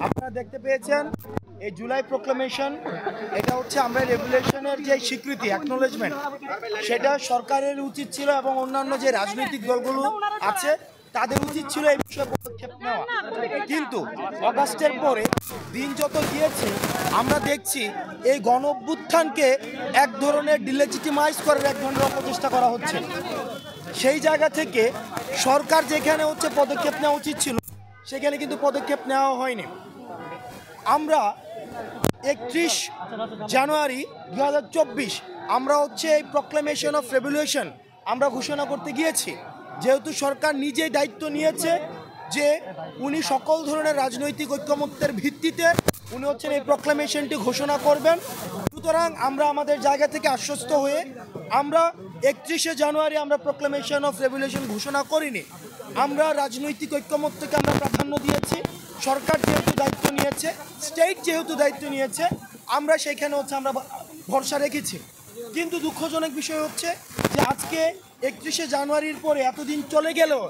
আপনারা দেখতে পেয়েছেন এই জুলাই প্রোক্লামেশন, এটা হচ্ছে আমরা রেগুলেশনের যে স্বীকৃতি অ্যাকনোলেজমেন্ট, সেটা সরকারের উচিত ছিল এবং অন্যান্য যে রাজনৈতিক দলগুলো আছে তাদের উচিত ছিল এই বিষয়ে পদক্ষেপ নেওয়া। কিন্তু অগাস্টের পরে দিন যত গিয়েছে আমরা দেখছি এই গণ অভ্যুত্থানকে এক ধরনের ডিলেজিটিমাইজ করার এক ধরনের অপচেষ্টা করা হচ্ছে। সেই জায়গা থেকে সরকার যেখানে হচ্ছে পদক্ষেপ নেওয়া উচিত ছিল সেখানে কিন্তু পদক্ষেপ নেওয়া হয়নি। আমরা 31 জানুয়ারি 2024 আমরা হচ্ছে এই প্রক্লেমেশন অফ রেভলিউশন আমরা ঘোষণা করতে গিয়েছি, যেহেতু সরকার নিজেই দায়িত্ব নিয়েছে যে উনি সকল ধরনের রাজনৈতিক ঐক্যমত্যের ভিত্তিতে উনি হচ্ছেন এই প্রক্লেমেশনটি ঘোষণা করবেন। সুতরাং আমরা আমাদের জায়গা থেকে আশ্বস্ত হয়ে আমরা 31শে জানুয়ারি আমরা প্রক্লেমেশন অফ রেভলিউশন ঘোষণা করিনি। আমরা রাজনৈতিক ঐক্যমত্যকে আমরা প্রাধান্য দিয়েছি। সরকার যেহেতু দায়িত্ব নিয়েছে, স্টেট যেহেতু দায়িত্ব নিয়েছে, আমরা সেইখানে হচ্ছে আমরা ভরসা রেখেছি। কিন্তু দুঃখজনক বিষয় হচ্ছে যে আজকে 31শে জানুয়ারির পরে এতদিন চলে গেলেও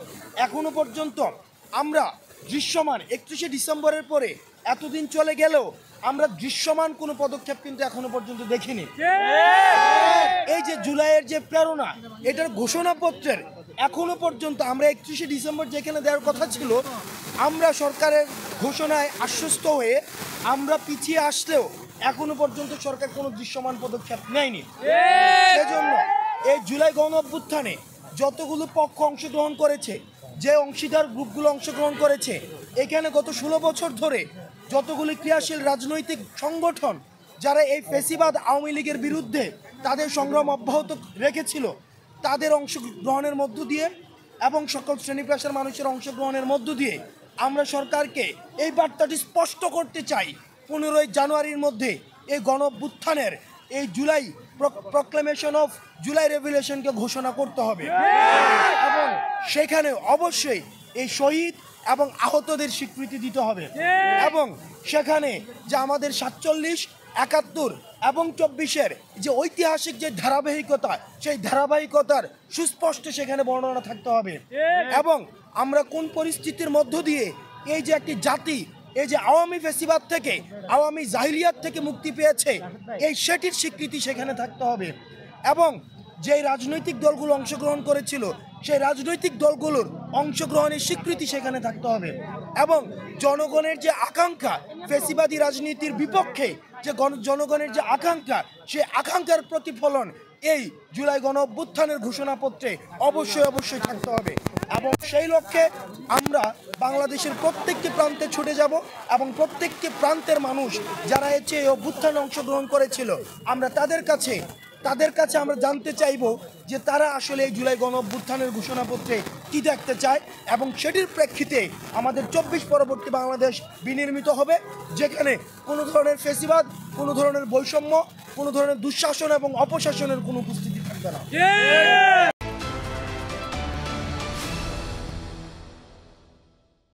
এখনো পর্যন্ত আমরা দৃশ্যমান 31শে ডিসেম্বরের পরে এতদিন চলে গেলেও আমরা দৃশ্যমান কোনো পদক্ষেপ কিন্তু এখনো পর্যন্ত দেখিনি। এই যে জুলাইয়ের যে প্রেরণা, এটার ঘোষণাপত্রের এখনো পর্যন্ত আমরা 31শে ডিসেম্বর যেখানে দেওয়ার কথা ছিল, আমরা সরকারের ঘোষণায় আশ্বস্ত হয়ে আমরা পিছিয়ে আসলেও এখনো পর্যন্ত সরকার কোনো দৃশ্যমান পদক্ষেপ নেয়নি। সেজন্য এই জুলাই গণ অভ্যুত্থানে যতগুলো পক্ষ অংশগ্রহণ করেছে, যে অংশীদার গ্রুপগুলো অংশগ্রহণ করেছে, এখানে গত 16 বছর ধরে যতগুলি ক্রিয়াশীল রাজনৈতিক সংগঠন যারা এই ফেসিবাদ আওয়ামী লীগের বিরুদ্ধে তাদের সংগ্রাম অব্যাহত রেখেছিল, তাদের অংশগ্রহণের মধ্য দিয়ে এবং সকল শ্রেণী পেশার মানুষের অংশগ্রহণের মধ্য দিয়ে আমরা সরকারকে এই বার্তাটি স্পষ্ট করতে চাই, 15 জানুয়ারির মধ্যে এই গণ অভ্যুত্থানের এই জুলাই প্রক্লেমেশন অফ জুলাই রেভলিউশনকে ঘোষণা করতে হবে এবং সেখানে অবশ্যই এই শহীদ এবং আহতদের স্বীকৃতি দিতে হবে এবং সেখানে যে আমাদের 47, 71 এবং 24-এর যে ঐতিহাসিক যে ধারাবাহিকতা, সেই ধারাবাহিকতার সুস্পষ্ট সেখানে বর্ণনা থাকতে হবে এবং আমরা কোন পরিস্থিতির মধ্য দিয়ে এই যে একটি জাতি এই যে আওয়ামী ফেসিবাদ থেকে, আওয়ামী জাহিলিয়াত থেকে মুক্তি পেয়েছে, এই সেটির স্বীকৃতি সেখানে থাকতে হবে এবং যেই রাজনৈতিক দলগুলো অংশগ্রহণ করেছিল সেই রাজনৈতিক দলগুলোর অংশগ্রহণের স্বীকৃতি সেখানে থাকতে হবে এবং জনগণের যে আকাঙ্ক্ষা ফেসিবাদী রাজনীতির বিপক্ষে যে জনগণের যে আকাঙ্ক্ষা, সেই আকাঙ্ক্ষার প্রতিফলন এই জুলাই গণ অভ্যুত্থানের ঘোষণাপত্রে অবশ্যই থাকতে হবে এবং সেই লক্ষ্যে আমরা বাংলাদেশের প্রত্যেকটি প্রান্তে ছুটে যাব এবং প্রত্যেকটি প্রান্তের মানুষ যারা হচ্ছে এই অভ্যুত্থানে অংশগ্রহণ করেছিল আমরা তাদের কাছে আমরা জানতে চাইব যে তারা আসলে এই জুলাই গণ অভ্যুত্থানের ঘোষণাপত্রে কী দেখতে চায় এবং সেটির প্রেক্ষিতে আমাদের 24 পরবর্তী বাংলাদেশ বিনির্মিত হবে, যেখানে কোনো ধরনের ফেসিবাদ, কোনো ধরনের বৈষম্য, কোনো ধরনের দুঃশাসন এবং অপশাসনের কোনো উপস্থিতি থাকবে না।